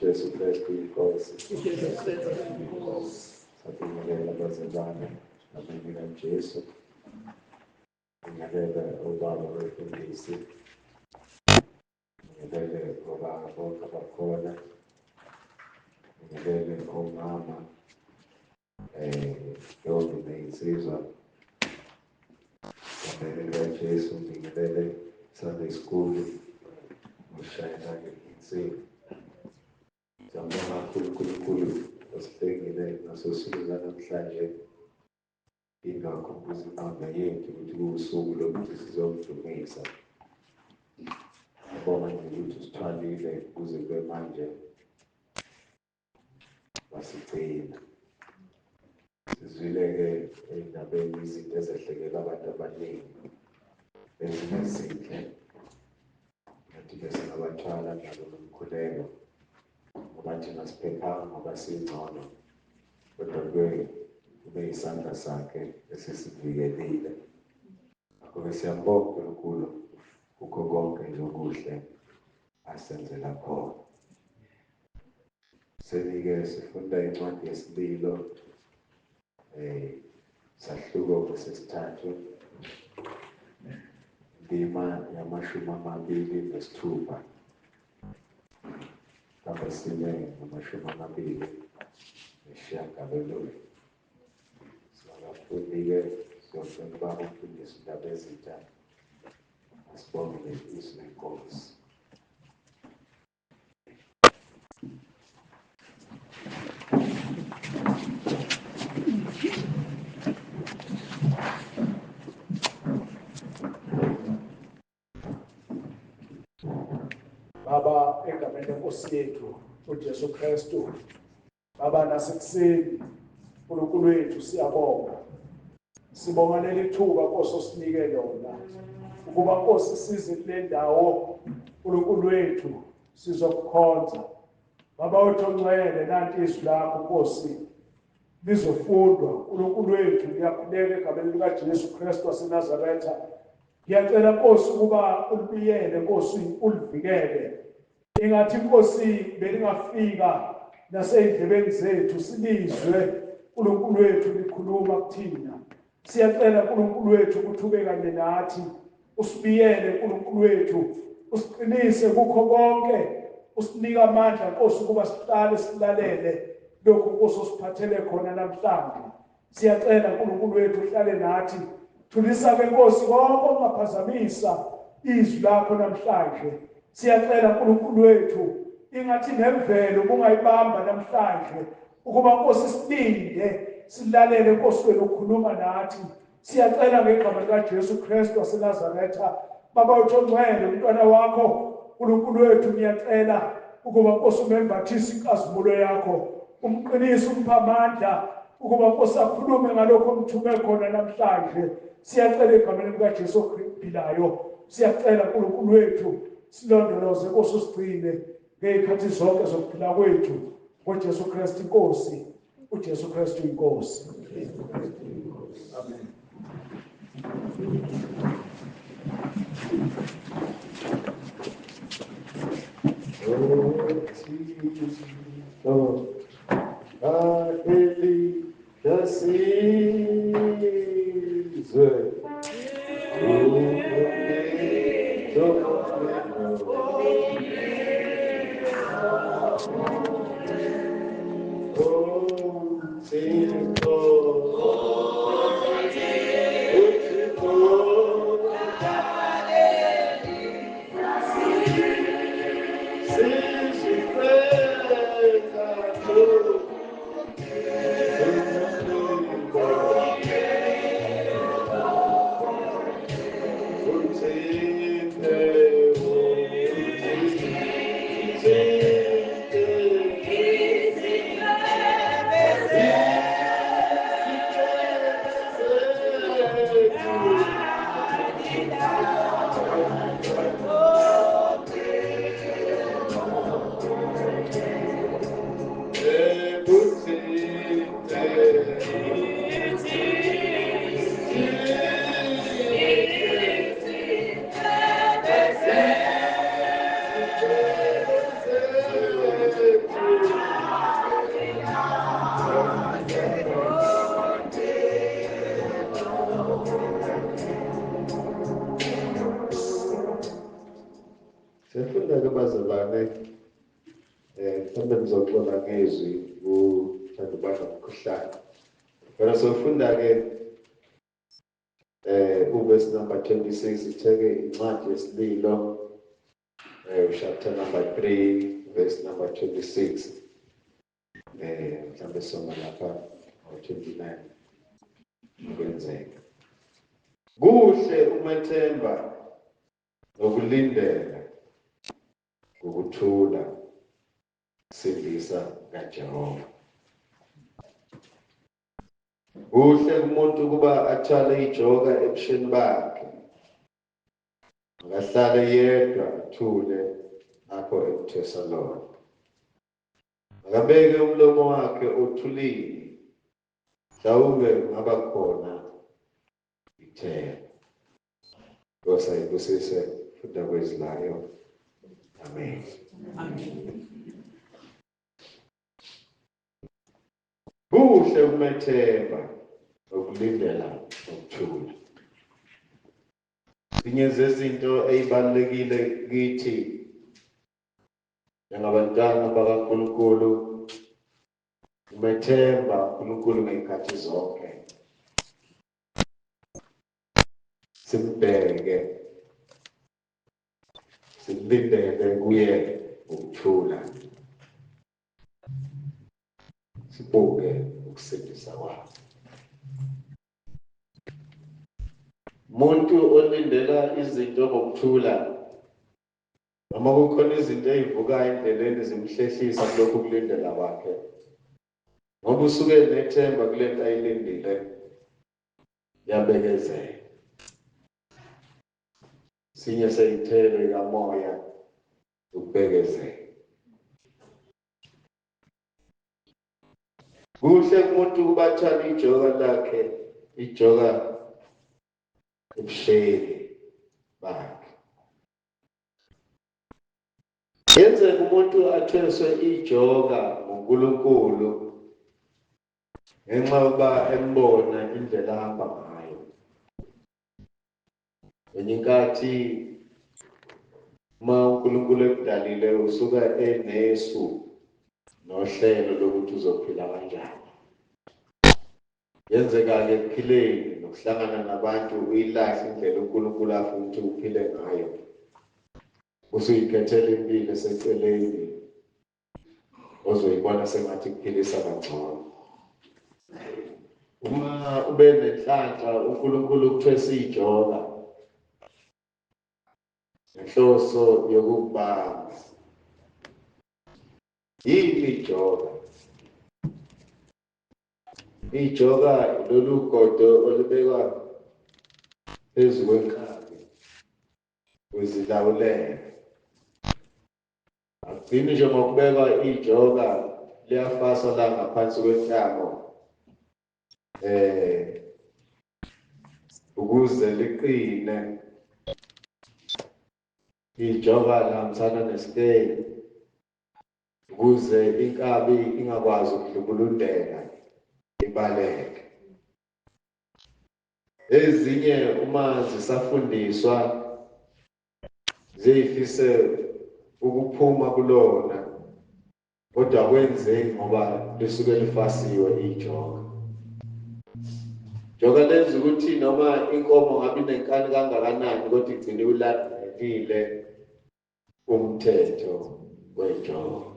Jesu Kristu inkosi sabingelela abazalwane nabingelela Jesu bingelela obaba befundisi bingelele obaba bonke abakhona bingelele omama yonke neyinsizwa bingelela Jesu bingelele Sunday School ushayela-ke insini siyambonga uNkulunkulu osihlengile ngaso suku lanamhlanje ingakhumbuza inqamba yethu ukuthi kuwusuku lokuthi sizomdumisa. Ngibonga nje ukuthi usithwalile kuze kube manje wasigcina. Sizwile-ke ey'ndabeni izinto ezehlekela abantu abaningi ezingezinhle kanti besingabathwala njalo nomkhuleko ngoba thina siphephanga ngoba singcono kodwa kube isandla sakhe esisivikelile. Ngakho-ke siyambonga uNkulunkulu kukho konke nje okuhle asenzela khona. Senike sifunda incwadi yesibilo sahluko kwesesithathu ndima yamashumi 26 abasine amashumi 29. Singabafundi-ke siyofuna babafundisa indaba ezintsha asibonge izwi lenkosi. igama lenkosi yethu uJesu Kristu. Baba, nasekuseni uNkulunkulu wethu siyabonga. Sibonga leli thuba Nkosi osinike lona. Ukuba Nkosi size kule ndawo uNkulunkulu wethu sizokukhonza. Baba wethu ongcwele, nanti izwi lakho Nkosi lizofundwa. uNkulunkulu wethu ngiyakhuleka egameni likaJesu Kristu waseNazaretha. Ngiyacela Nkosi ukuba ulibiyele Nkosi, ulivikele. Ingathi Nkosi belingafika nasey'ndlebeni zethu silizwe uNkulunkulu wethu likhuluma kuthina. Siyacela uNkulunkulu wethu ukuthi ube kanye nathi, usibiyele uNkulunkulu wethu, usiqinise kukho konke, usinike amandla Nkosi ukuba sihlale silalele lokho Nkosi osiphathele khona namhlanje. Siyacela uNkulunkulu wethu uhlale nathi, thulisa-ke Nkosi konke okungaphazamisa izwi lakho namhlanje. Siyacela uNkulunkulu wethu, ingathi nemvelo ubungayibamba namhlanje, ukuba Nkosi silinde silalele Nkosi wena ukhuluma nathi. Siyacela ngegama likaJesu Kristu waseNazaretha, Baba wethu ongcwele, umntwana wakho uNkulunkulu wethu ngiyacela ukuba Nkosi umembathise inkazimulo yakho, umqinise, umphe amandla ukuba Nkosi akhulume ngalokho omthume khona namhlanje. Siyacela egameni likaJesu ophilayo, siyacela uNkulunkulu wethu silondoloze Nkosi, usigcine ngey'khathi zonke zokuphila kwethu ngoJesu Kristu inkosi, uJesu Kristu inkosi. Amen. Siyafunda ke bazalwane, mhlawumbe nizoxola ngezwi uthanda uba nomkhuhlane. Kodwa sofunda-ke uverse number 26, itheke incwadi yesililo, chapter number 3, verse number 26. Mhlawumbe soma lapha 29 kwenzeka. Kuhle umethemba nokulindela ukuthula kusindisa kaJehova. Kuhle umuntu ukuba athwale ijoka ebusheni bakhe, akahlale yedwa athule apho ekuthesa lona. Akabeke umlomo wakhe othulile, mhlawumbe kungaba khona ithemba. Nkosi ayibusise funda kwezilayo. Amen. Kuhle ukumethemba nokulindela ukuthula. Inye zezinto ezibalulekile kithi njengabantwana bakaNkulunkulu, umethemba uNkulunkulu ngezikhathi zonke. Simbheke, silindele kuye ukuthula, sibuke ukusindisa kwakhe. Umuntu olindela izinto ngokuthula noma kukhona izinto ezivukayo endleleni zimhlehlisa kulokhu kulindela kwakhe, ngoba usuke nethemba kule nto ayilindile, yabekezela. Sinye seyithelo kamoya ukubekezela. Kuhle kumuntu kubathana ijoka lakhe, ijoka ebusheni bakhe. Yenzeka umuntu athweswe ijoka nguNkulunkulu ngenxa yokuba embona indlela ahamba ngayo. Kwenye inkathi uma uNkulunkulu ekudalile usuka enesu nohlelo lokuthi uzophila kanjani. Yenzeka-ke ekuphileni nokuhlangana nabantu uyilahle indlela uNkulunkulu afuna ukuthi uphile ngayo. Usuyikhethela impilo eseceleni ozoyibona sengathi kuphilisa kangcono. Uma ube nenhlanhla uNkulunkulu ukuthwesa ijoka ngenhloso yokubamba. Yini ijoka? Ijoka lolu godo olubekwa phezu kwenkabi kwezilawulelo. Akugcini nje ngokubekwa ijoka liyafaswa la ngaphansi kwentamo ukuze liqine. Ijoka lihambisana nesikeli ukuze inkabi ingakwazi ukudlubulundeka ibaleke. Ezinye uma zisafundiswa ziyifise ukuphuma kulona, kodwa kwenzeki ngoba lisuke lifasiwe ijoka. Ijoka lenza ukuthi noma inkomo ngabe inenkani kangakanani kodwa igcine ulandile umthetho wejoka.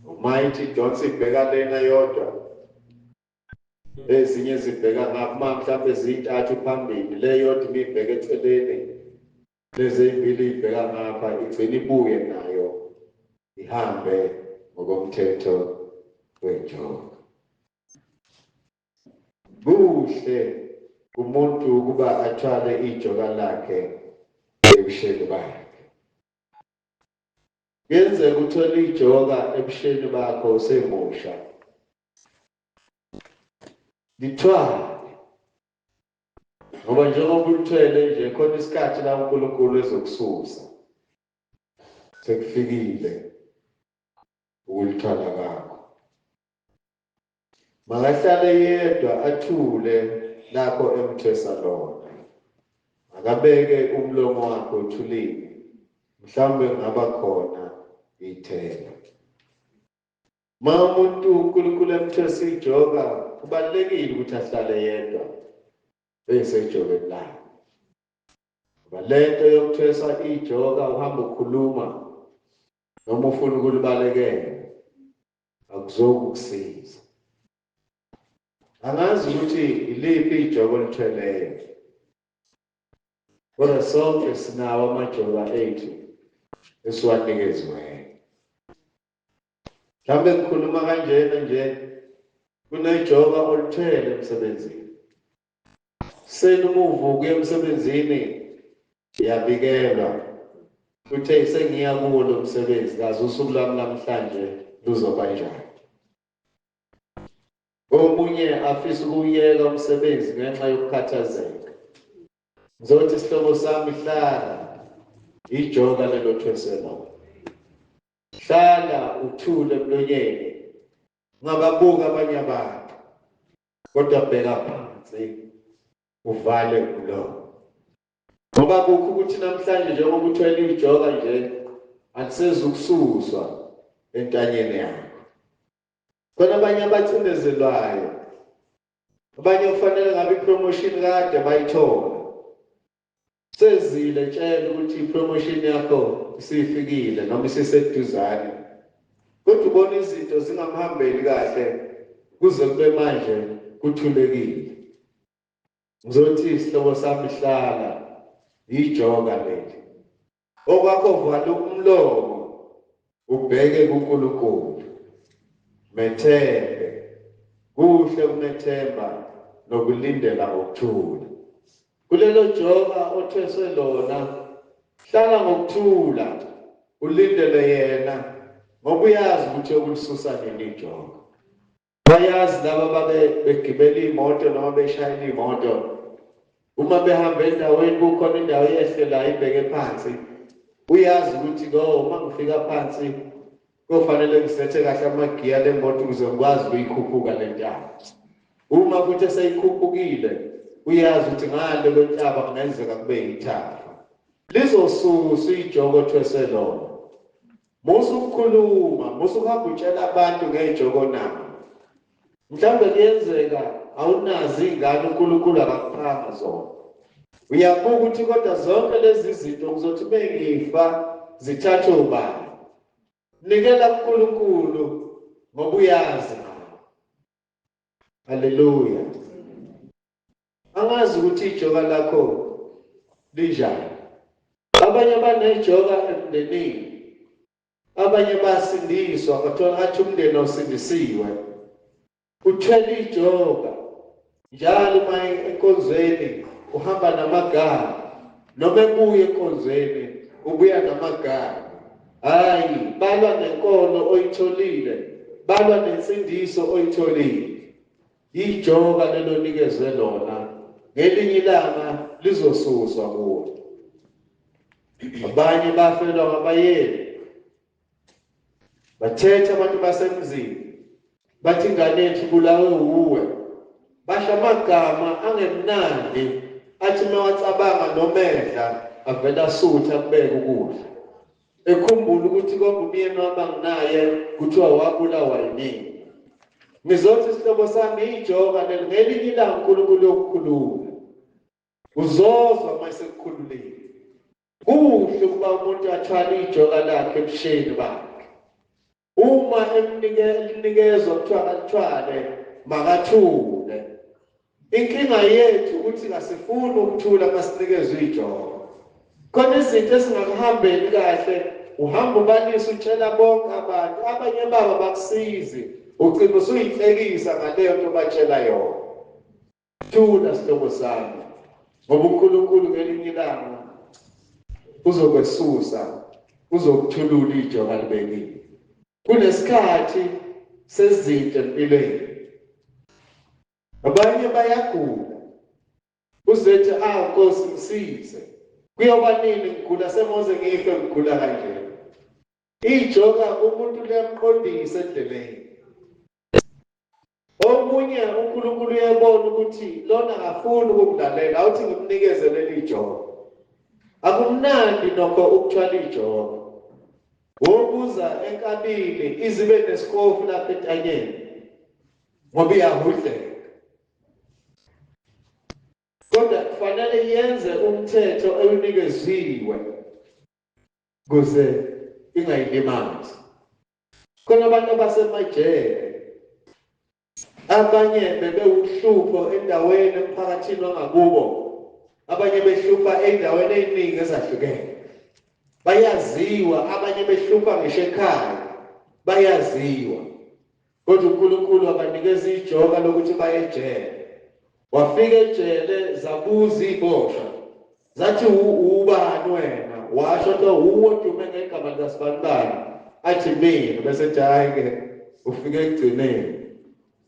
Uma ithi idonsa ibheka lena yodwa, ezinye zibheka ngapha, mhlawumbe zintathu phambili, le yodwa imibheka eceleni, lezi ezimbili ibheka ngapha, igcine ibuye nayo ihambe ngokomthetho wejoka. Kuhle kumuntu ukuba athwale ijoka lakhe ebusheni bakhe. Yenzeka uthole ijoka ebusheni bakho usemusha. Lithwale. Ngoba njengoba ulithwele nje khona isikhathi la uNkulunkulu ezokususa. Sekufikile ukulithwala kwakho. Makahlale yedwa athule lapho emthwesa lona. Akabeke umlomo wakhe uthulile. Mhlawumbe ngaba khona ithela. Ma umuntu uNkulunkulu emthwesa ijoka, kubalulekile ukuthi ahlale yedwa esejobeni lakhe. Ngoba lento yokuthwesa ijoka uhamba ukhuluma noma ufuna ukulibalekela akuzokusiza. Angazi ukuthi iliphi ijoka olithweleyo, kodwa sonke sinawo amajoka ethu esiwanikeziweyo. Mhlawumbe ngikhuluma kanjena nje, kunejoka olithwele emsebenzini. Uma uvuka emsebenzini yabikelwa uthe sengiya kuwo lo msebenzi, kaze usuku lwami namhlanje luzoba njani. Omunye afisa ukuyeka umsebenzi ngenxa yokukhathazeka. Ngizothi isihlobo sami, hlala ijoka lelo thwesela. Hlala uthule emlonyeni, ungababuki abanye abantu, kodwa bheka phansi uvale umlomo. Ngoba kukho ukuthi namhlanje njengoba uthwele ijoka nje akusezukususwa entanyeni yakho. Khona abanye abacindezelwayo, abanye kufanele ngabe ipromotion kade bayithola. Sezile tshela ukuthi ipromotion yakho isifikile noma isiseduzane, kodwa ubona izinto zingamhambeli kahle kuze kube manje kuthulekile. Ngizothi isihlobo sami, hlala ijoka leli. okwakho vala umlomo ubheke kuNkulunkulu. Methembe, kuhle ukumethemba nokulindela ngokuthula. Kulelo joka othweswe lona, hlala ngokuthula, ulindele yena, ngoba uyazi ukuthi yokulisusa nini ijoka. Bayazi laba babe begibela imoto noma beshayela imoto, uma behamba endaweni kukhona indawo yehlela ibheke phansi, uyazi ukuthi uma ngifika phansi kufanele ngisethe kahle amagiya lemoto ukuze ngikwazi ukuyikhuphuka le ntaba. Uma futhi eseyikhuphukile, uyazi ukuthi ngale kwentaba kungenzeka kube yithafa. Lizosusa ijoko othweswe lona. Musukhuluma, musuhamba utshela abantu ngejoko nabo. Mhlawumbe kuyenzeka awunazi ingane uNkulunkulu akakuphanga zona. Uyabuka ukuthi kodwa zonke lezi zinto ngizothi bengifa zithathwe ubani. Nikela kuNkulunkulu ngoba uyazi nawe. Haleluya. Angazi ukuthi ijoka lakho linjani. Abanye banejoka emndenini. Abanye basindiswa bathola ngathi umndeni osindisiwe. Uthwele ijoka. Njalo uma enkonzweni uhamba namagama. Noma ebuye enkonzweni ubuya namagama. Hayi, balwa nenkolo oyitholile. Balwa nensindiso oyitholile. Ijoka lelo nikezwe lona. Ngelinye ilanga lizosuswa kuwe. Abanye bafelwa ngabayeni. Bathetha abantu basemzini. Bathi ingane yethu ibulawe uwe. Basho amagama angemnandi. Athi mawacabanga nomedla avela asutha kubeka ukudla. Ekhumbula ukuthi kodwa umyeni wabanginaye kuthiwa wabulawa yini. Ngizothi isihlobo sami ijoka ngelinye ilanga uNkulunkulu yokukhulula. Uzozwa uma sekukhululile. Kuhle ukuba umuntu athwale ijoka lakhe ebusheni bakhe. Uma emnikezwa kuthiwa athwale makathule. Inkinga yethu ukuthi ngasifuni ukuthula masinikezwe ijoka. Khona izinto esingakuhambeli kahle, uhamba ubalisa utshela bonke abantu, abanye babo bakusizi, ugcina usuyihlekisa ngaleyo nto batshela yona. Thula sihlobo sami, ngoba uNkulunkulu ngelinye ilanga uzokwesusa, uzokuthulula ijoka libekile. Kunesikhathi sezinto empilweni. Abanye bayagula. Uzethi Nkosi ngisize. Kuyoba nini ngigula semoze ngife ngigula kanje. Ijoka umuntu liyamqondisa endleleni. Omunye uNkulunkulu uyabona ukuthi lona akafuni ukudlalela, awuthi ngimnikeze leli ijoka. Akumnandi nokho ukuthwala ijoka. Wobuza enkabini izibe nesikofu lapha entanyeni. Ngoba iyahudleka. Kodwa kufanele yenze umthetho ewunikeziwe kuze ingayilimazi. Khona abantu abasemajele. Abanye bebewuhlupho endaweni emphakathini wangakubo. Abanye behlupha endaweni eziningi ezahlukene. Bayaziwa, abanye behlupha ngisho ekhaya. Bayaziwa. Kodwa uNkulunkulu abanikeza ijoka lokuthi baye ejele. Wafika ejele zabuza iboshwa. Zathi ubani wena? Washo to uwodume ngegama likaSibanibani. Athi mina bese hayi ke ufike ekugcineni.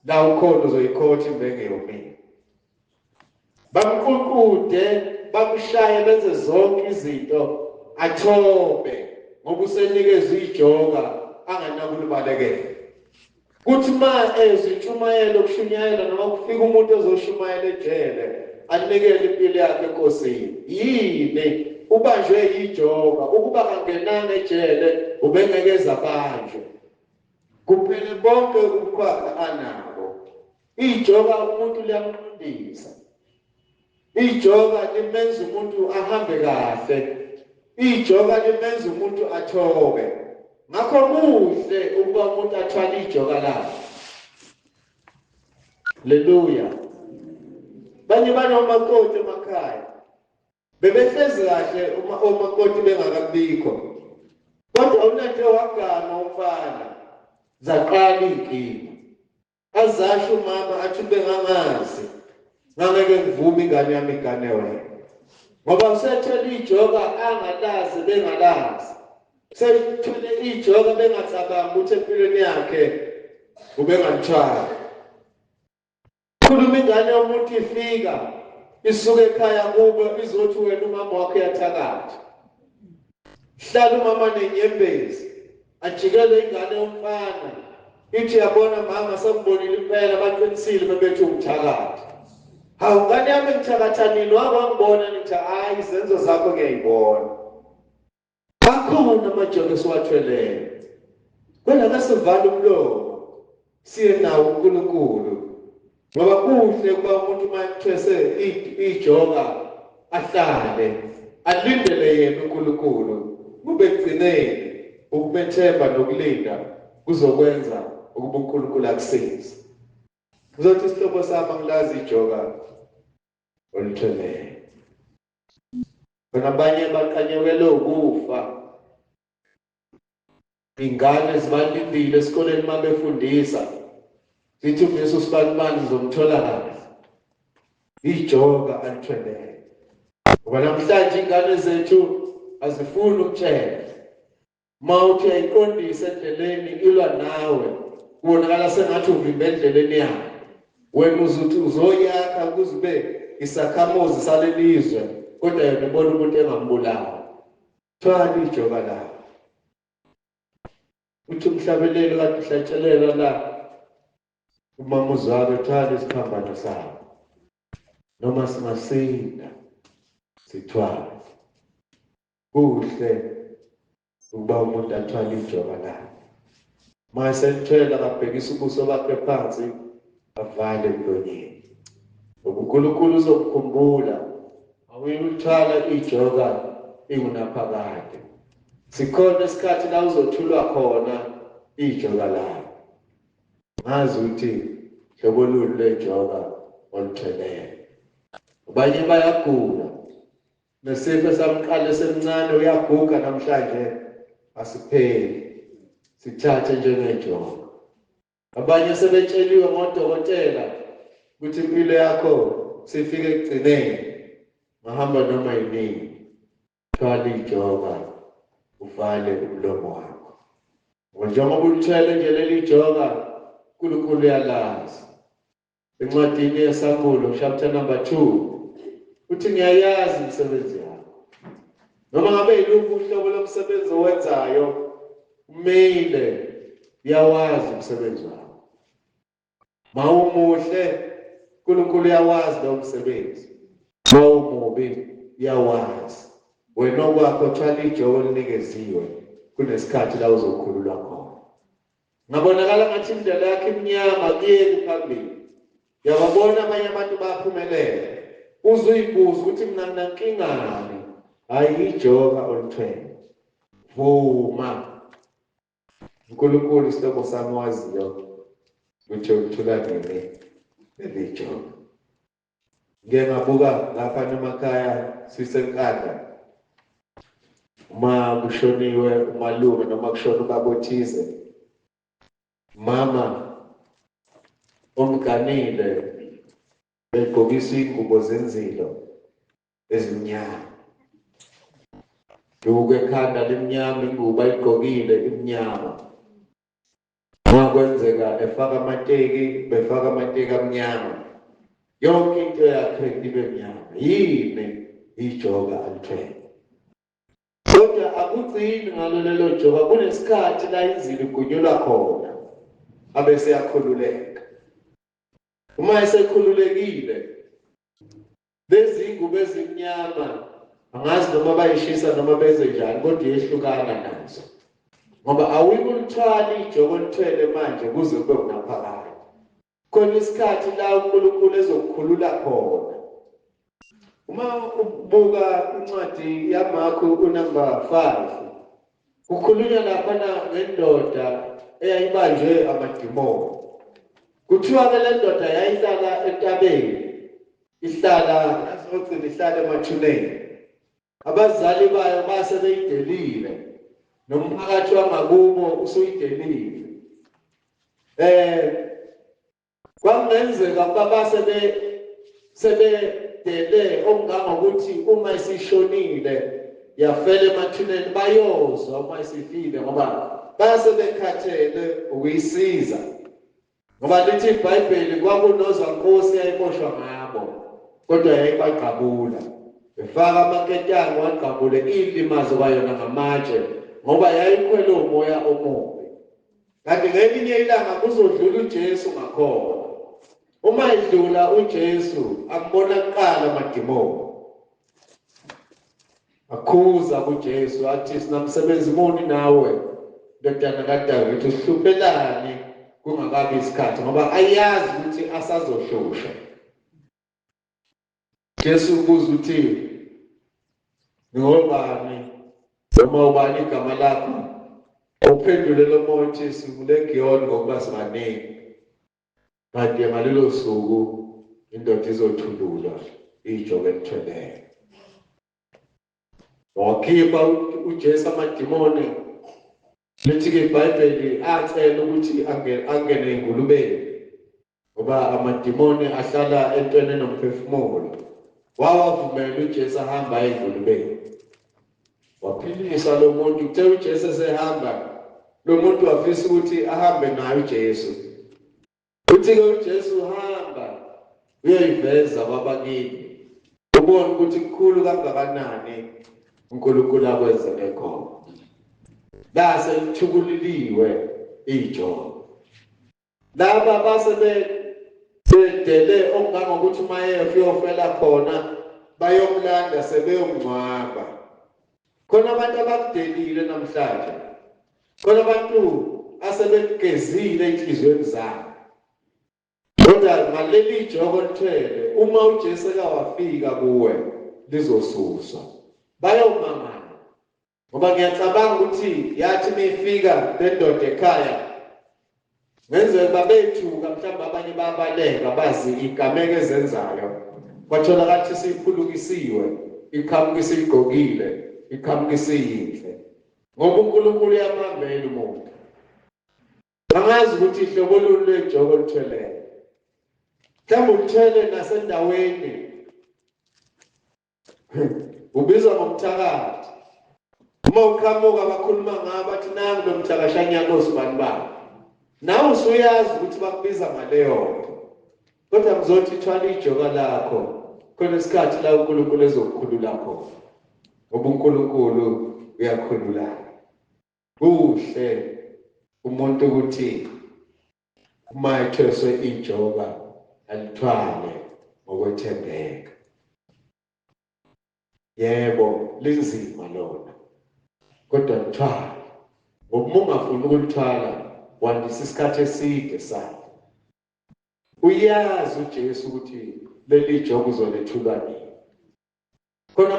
La ukhona uzoyikhotha imbenge yomina. Bamququde, bamshaye benze zonke izinto athobe ngoba usenikezwe ijoka anganakulibalekela. Kuthi ma ezintshumayelo okushunyayela noma kufika umuntu ozoshumayela ejele anikele impilo yakhe enkosini. Yini ubanjwe ijoka ukuba kangenanga ejele ubengekeza banjwe. Kuphele bonke ukukhwaka anabo. Ijoka umuntu liyamqondisa. Ijoka limenza umuntu ahambe kahle. Ijoka limenza umuntu athobe. Ngakho kuhle ukuba umuntu athwale ijoka lakhe. Haleluya. Banye banomakoti emakhaya. bebehlezi kahle omakoti bengakabikho kodwa unathe wagana umfana zaqala inkinga azasho umama athi bengangazi ngangeke ngivume ingane yami igane wena ngoba usethwele ijoka angalazi bengalazi sethwele ijoka bengacabangi ukuthi empilweni yakhe ubenganithwala khuluma ingane yomuntu ifika isuke ekhaya kubo izothi wena umama wakhe yathakatha hlala umama nenyembezi ajikele ingane yomfana ithi yabona mama sakubonile impela baqinisile bebethi umthakatha hawu ngane yami ngithakathanini wabangibona nithi hayi izenzo zakho ngiyayibona akhona amajoke siwathweleyo kwena kasivale umlomo siye nawo uNkulunkulu ngoba kuhle kuba umuntu mathwese ijoka ahlale alindele yena uNkulunkulu kube gcineni ukubethemba nokulinda kuzokwenza ukuba uNkulunkulu akusize uzothi isihlobo sami ngilazi ijoka olithweleyo bona abanye baqanyelwe ukufa ingane zibalindile esikoleni uma befundisa sithi uMesu sibanibani ngizomthola kahle ijoka alithweleyo ngoba namhlanje ingane zethu azifuni ukutshela mawuthi ayiqondise endleleni ilwa nawe kubonakala sengathi uvimba endleleni yakho wena uzuthi uzoyakha kuzibe isakhamuzi salelizwe kodwa yena ubona umuntu engambulala thwala ijoka lakho uthi umhlabeleli kade uhlatshelela la umama uzalo thwala isikhambano sakho noma singasinda sithwala kuhle ukuba umuntu athwala ijoka lakhe mase ethwela abhekisa ubuso bakhe phansi avale emlonyeni uNkulunkulu uzokukhumbula awuyithwala ijoka ingunaphakade sikhona isikhathi la uzothulwa khona ijoka lakho ngazi ukuthi hlobo lolu lejoka olithweleyo abanye bayagula nesifo samqala semncane uyaguga namhlanje asipheli sithathe njengejoka abanye sebetsheliwe ngodokotela ukuthi impilo yakho sifike ekugcineni ngahamba noma yini thwala ijoka uvale umlomo wakho njengoba ulithwele nje leli joka uNkulunkulu uyalazi encwadini yeSamulo chapter number 2 uthi ngiyayazi imisebenzi yakho noma ngabe yiluphi uhlobo lomsebenzi owenzayo umile yawazi umsebenzi wakho mawumuhle uNkulunkulu uyawazi lo msebenzi mawumubi yawazi wena okwakho thwala ijoka olinikeziwe kunesikhathi la uzokhululwa khona ngabonakala ngathi indlela yakhe imnyama kuyeli phambili yababona abanye abantu baphumelela uzuyibuza ukuthi mina nginankingani hayi ijoka olithwele vuma uNkulunkulu isihlobo sami waziyo ukuthi uthula nini leli joka ngeke ngabuka lapha emakhaya sisenkandla uma kushoniwe umalume noma kushona ubabothize mama omganile begqokisa ingubo zenzilo ezimnyama duke ekhanda lemnyama ingubo ayigqokile imnyama kwakwenzeka efaka amateki befaka amateki amnyama yonke into yakhe ibe mnyama yini ijoka alithwele kodwa akugcini ngalo lelo joka kunesikhathi la inzilo igunyulwa khona abese yakhululeka uma esekhululekile lezi ingubo ezimnyama angazi noma bayishisa noma benze njani kodwa yehlukana nazo ngoba awuyikulithwala ijoka olithwele manje kuze kube unaphakade khona isikhathi la uNkulunkulu ezokukhulula khona uma ubuka incwadi yaMarku number 5 kukhulunywa lapha ngendoda eyayibanjwe amadimoni kuthiwa ke le ndoda yayihlala etabeni ihlala yazogcina ihlala emathuneni abazali bayo base beyidelile nomphakathi wangakubo usuyidelile. Kwangenzeka ukuba sebedele okungangokuthi uma isishonile yafela emathuneni bayozwa uma isifile ngoba basebekhathele ukuyisiza. Ngoba lithi iBhayibheli kwakunozankosi yayiboshwa ngabo kodwa yayibaqabula. Befaka amaketane waqabule ilimazo kwayona ngamatshe ngoba yayikhwele umoya omubi. Kanti ngelinye ilanga kuzodlula uJesu ngakhona. Uma edlula uJesu akubona kuqala amadimoni. Akhuza kuJesu athi sinamsebenzi muni nawe ndodana kaDavide uhluphelani kungakabi isikhathi ngoba ayazi ukuthi asazoshusha. Jesu ubuza uthi ngobani noma ubani igama lakho? Uphendule lo mothi sibulegiyoni ngokuba sibaningi. Kanti ngalelo suku indoda izothululwa ijoke elithweleyo. Wakhipha uJesu amadimoni. Lithi-ke iBhayibheli acela ukuthi angene engulubeni ngoba amadimoni ahlala entweni enomphefumulo. Wawavumela uJesu ahamba engulubeni. Waphilisa lo muntu kuthe uJesu esehamba lo muntu wafisa ukuthi ahambe naye uJesu. Uthi-ke uJesu hamba uyayiveza kwabakini ubone ukuthi kukhulu kangakanani uNkulunkulu akwenzele khona. Lase lithukuliliwe ijono. Laba base bedele okungangokuthi uma uyofela khona bayomlanda sebeyomngcwaba. Khona abantu abakudelile namhlanje. Khona abantu asebegezile inhliziyweni zabo. Kodwa ngaleli joko lithwele uma uJesu wafika kuwe lizosuswa. Bayomangala. Ngoba ngiyacabanga ukuthi yathi mifika le ndoda ekhaya ngenzeka babethuka mhlawumbe abanye babaleka bazi igameke ezenzayo. Kwathola kathi siphulukisiwe, iqhamuka igqokile, iqhamuka yinhle. Ngoba uNkulunkulu uyamambela umuntu. Angazi ukuthi ihlobo lolu lejoko lithweleyo. Mhlawumbe ulithwele nasendaweni. Ubizwa ngomthakathi. Uma uqhamuka bakhuluma ngabo bathi nangu lo mthakashanyana osibani bani. Nawe usuyazi ukuthi bakubiza ngaleyo nto. Kodwa ngizothi thwala ijoka lakho khona isikhathi la uNkulunkulu ezokukhulula khona. Ngoba uNkulunkulu uyakhulula. Kuhle umuntu ukuthi uma ethweswe ijoka alithwale ngokwethembeka. Yebo linzima lona. Kodwa lithwala. Ngoba ungafuni ukulithwala wandisa isikhathi eside sakhe. Uyazi uJesu ukuthi leli jogo uzolethulwa nini. Khona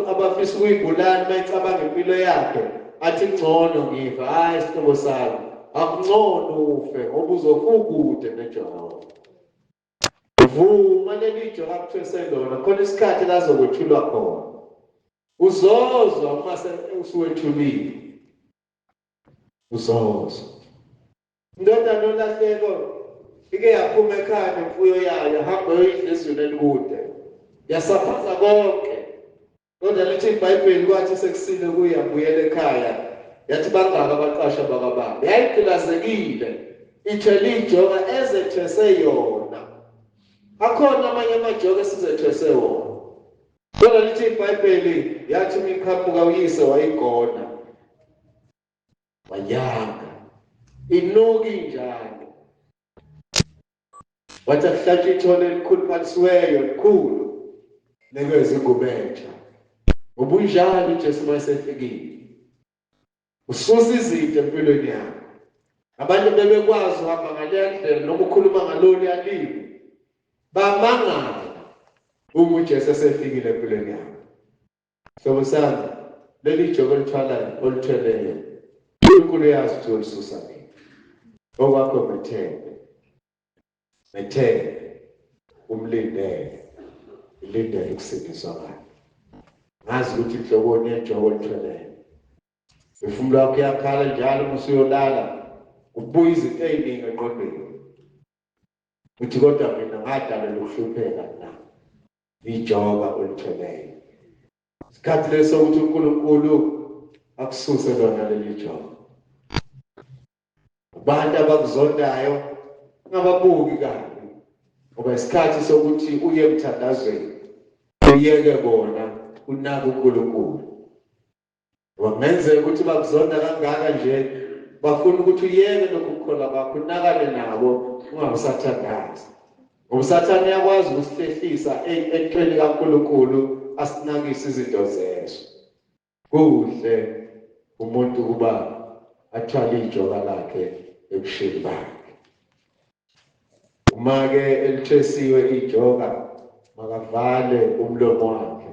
abafisa ukuyibulala mayicabanga impilo yakhe athi ngcono ngifa hayi sihlobo sami akungcono ufe ngoba uzofukude neJehova. Vuma leli jogo akuthwese lona khona isikhathi la zokwethulwa khona. Uzozwa uma usuwethulile. Uzozwa. Ndoda nolahleko ike yaphuma ekhaya nemfuyo yayo hamba yoyidla ezweni elikude. Yasaphaza konke. Kodwa lithi iBhayibheli kwathi sekusile kuyabuyela ekhaya yathi bangaka abaqasha bakababa. Yayiqilazekile. Ithwele ijoka ezethwese yona. Akhona amanye amajoka esizethwese wona. Kodwa lithi iBhayibheli yathi miqhamuka uyise wayigona. Wayanga. Inuki njalo. Wathi akuhlatshwe ithole elikhulu phansiweyo elikhulu. Nekwezi ingubo entsha. Ubunjalo uJesu mayesefikile. Ususa izinto empilweni yakho. Abantu bebekwazi uhamba ngale ndlela noma ukhuluma ngalolu yalimi. Bamangala. Uma uJesu esefikile empilweni yakho. Hlobo sami, leli jogo olithweleyo. uNkulunkulu uyazi ukuthi ulisusa nini. Okwakho methembe umlindele. Ilindele ukusindiswa kwakhe. ngazi ukuthi inhloboni yenjongo ethweleyo. Ifumulo yakho iyakhala njalo usuyolala ubuya izinto eziningi eqondweni. Uthi kodwa mina ngadalelwa ukuhlupheka na ijoka olithweleyo. Isikhathi leso ukuthi uNkulunkulu akususe lona leli joka. Abantu abakuzondayo ungababuki kabi ngoba isikhathi sokuthi uye emthandazweni uyeke bona unaka uNkulunkulu. Wamenzeka ukuthi bakuzonda kangaka nje bafuna ukuthi uyeke lokhu kukholwa bakho unakane nabo ungabusathandazi. Ngoba usathane uyakwazi ukusihlehlisa eqweni kaNkulunkulu asinakise izinto zeso. Kuhle umuntu kuba athwale ijoka lakhe ebusheni bakhe. Uma-ke elithesiwe ijoka makavale umlomo wakhe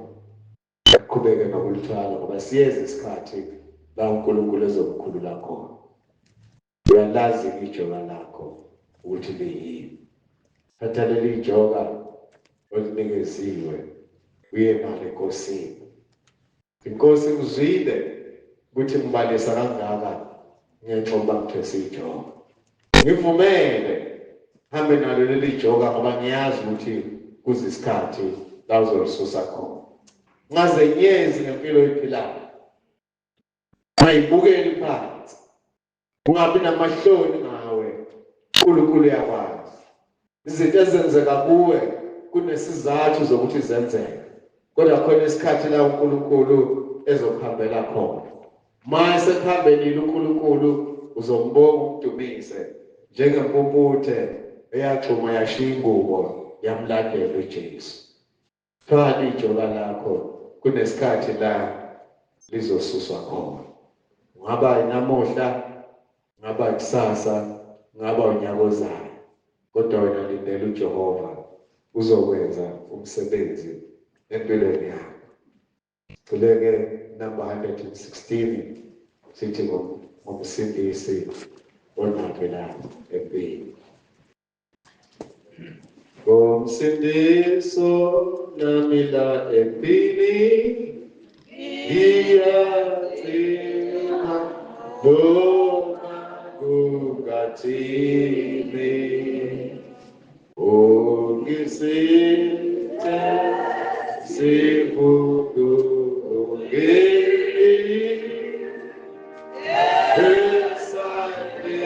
aqhubeke nokulithwala ngoba siyeza isikhathi la uNkulunkulu ezomkhulula khona. Uyalazi ijoka lakho ukuthi liyini. Thatha leli joka olinikeziwe uye nalo enkosini. Inkosi ngizwile ukuthi ngibalisa kangaka ngenxoba ngithwese ijoka. Ngivumele hambe nalo leli joka ngoba ngiyazi ukuthi kuze isikhathi la uzolisusa khona. Ngaze nyezi ngempilo ephilayo. Ungayibukeli phansi. Ungabi namahloni ngawe. uNkulunkulu uyakwazi. Izinto ezenzeka kuwe kunesizathu zokuthi zenzeke. Kodwa khona isikhathi la uNkulunkulu ezokuhambela khona. Mase sekuhambelile uNkulunkulu uzombonga ukudumise njengempumputhe eyaxhuma yashiya ingubo yamlandela uJesu. Thwala ijoka lakho kunesikhathi la lizosuswa khona. Ngaba inamuhla, ngaba kusasa, ngaba unyaka ozayo. Kodwa wena lindela uJehova uzokwenza umsebenzi empilweni yakho. Kuleke number 116 sithi ngomsindisi onapela empini. Ngomsindiso namila empini iyathina noma kungathini. Ungisithe sivukungeli esandleni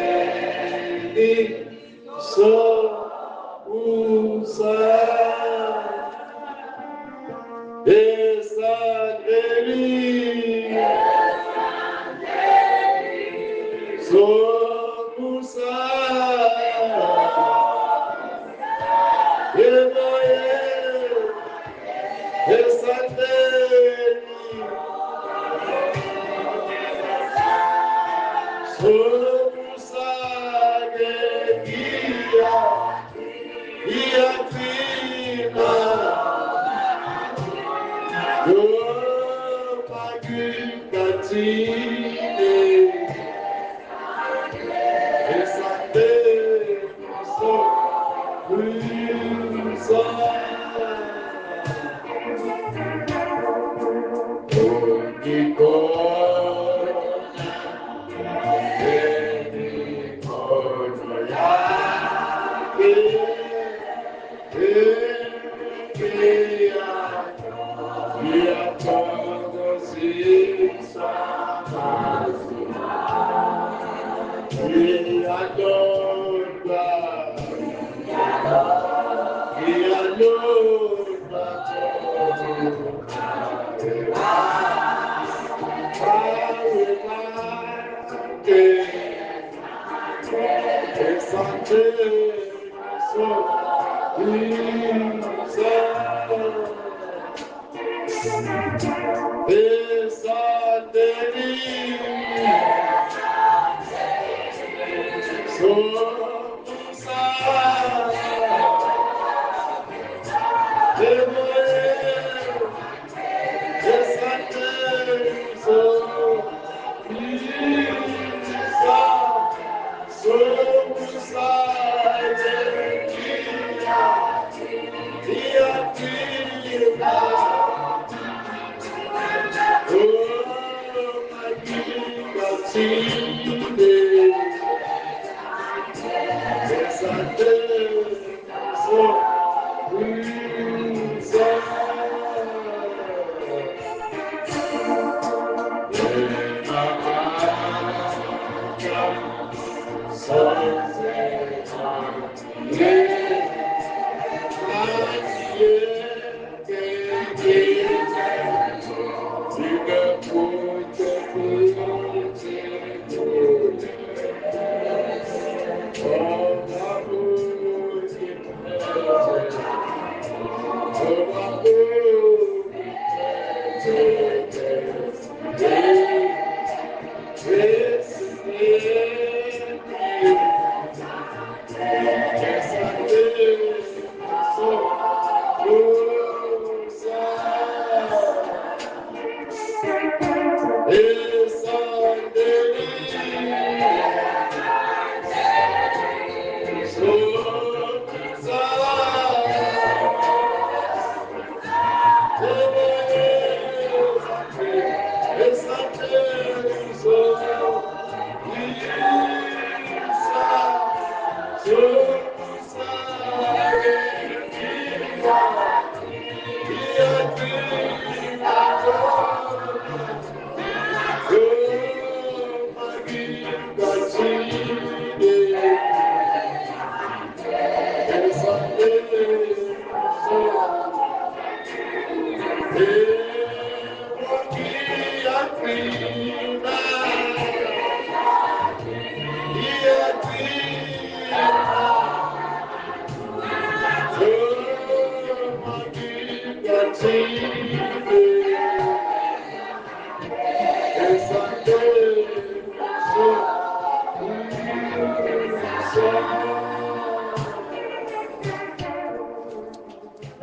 somusa esandleni somusa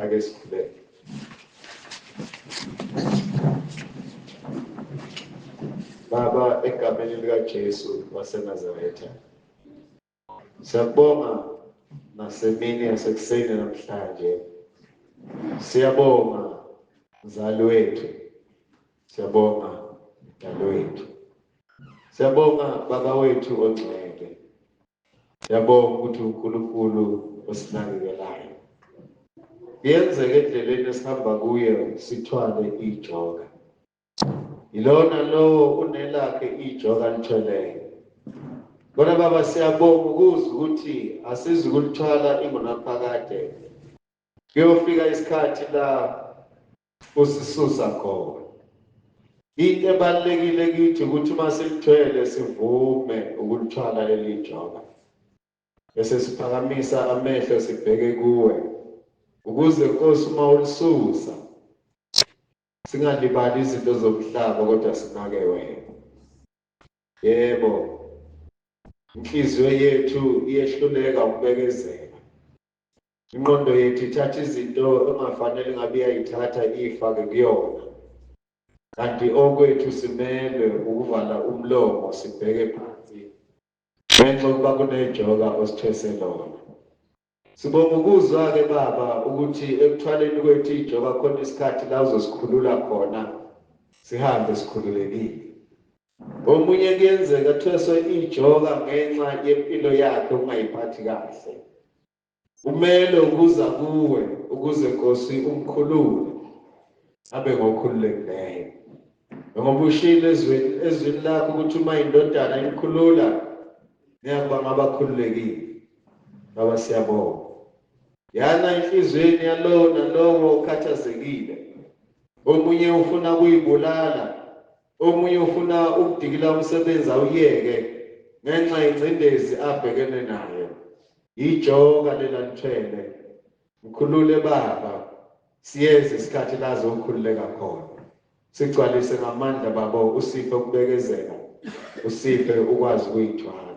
ake sivulele. Baba, egameni likaJesu waseNazaretha, siyabonga nasemini yasekuseni namhlanje. Siyabonga mzali wethu, siyabonga mdali wethu, siyabonga baba wethu ongcwele, siyabonga ukuthi uNkulunkulu osinakekelayo. Kuyenzeka endleleni esihamba kuyo sithwale ijoka. Ilona lo unelakhe ijoka lithweleyo. Kodwa baba siyabonga ukuzwa ukuthi asizukulithwala ingunaphakade. Kuyofika isikhathi la usisusa khona. Into ebalulekile kithi ukuthi uma silithwele sivume ukulithwala leli joka. Bese siphakamisa amehlo sibheke kuwe. Ukuze Nkosi uma ulisusa singalibali izinto zomhlaba kodwa sinake wena. Yebo. Inhliziyo yethu iyehluleka ukubekezela. Ingqondo yethu ithatha izinto engafanele ngabe iyayithatha ifake kuyona. Kanti okwethu simele ukuvala umlomo sibheke phansi. Ngenxa yokuba kunejoka osithwese lona. Sibonga ukuzwa ke baba ukuthi ekuthwaleni kwethu ijoka khona isikhathi la uzosikhulula khona sihambe sikhululekile. Omunye kuyenzeka athweswe ijoka ngenxa yempilo yakhe ungayiphathi kahle. Kumele ukuza kuwe ukuze Nkosi umkhulule abe ngokhululekileyo. Ngoba ushilo ezwini lakho ukuthi uma indodana imkhulula niyakuba ngabakhululekile. Baba siyabonga. Yana inhlizweni yalowo nalowo okhathazekile. Omunye ufuna ukuyibulala, omunye ufuna ukudikila umsebenzi awuyeke ngenxa yengcindezi abhekene nayo. Ijoka lela lithwele. Mkhulule baba. Siyeze isikhathi lazo ukukhululeka khona. Sigcwalise ngamandla baba usiphe ukubekezela. Usiphe ukwazi ukuyithwala.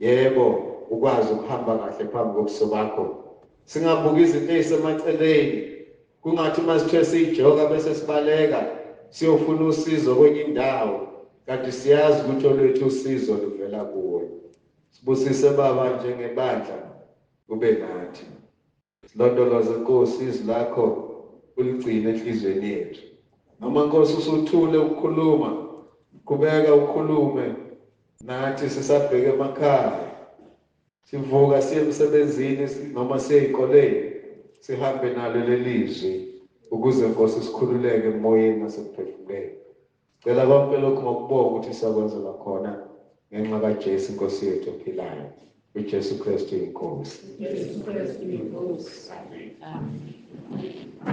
Yebo, ukwazi ukuhamba kahle phambi kobuso bakho. Singabuki izinto ezisemaceleni. Kungathi masithwese ijoka bese sibaleka siyofuna usizo kwenye indawo. Kanti siyazi ukuthi olwethu usizo luvela kuwe. Sibusise baba njengebandla ube nathi. Silondoloze Nkosi izwi lakho uligcine enhlizweni yethu. Noma Nkosi usuthule ukukhuluma, kubeka ukhulume nathi sisabheke emakhaya. Sivuka siye emsebenzini noma siye ezikoleni sihambe nalo lelizwi ukuze Nkosi sikhululeke emoyeni nasekuphefumuleni. Cela konke lokhu ngokubonga ukuthi siyakwenzela khona ngenxa kaJesu Nkosi yethu ophilayo. uJesu Kristu inkosi. Jesu Kristu inkosi. Amen.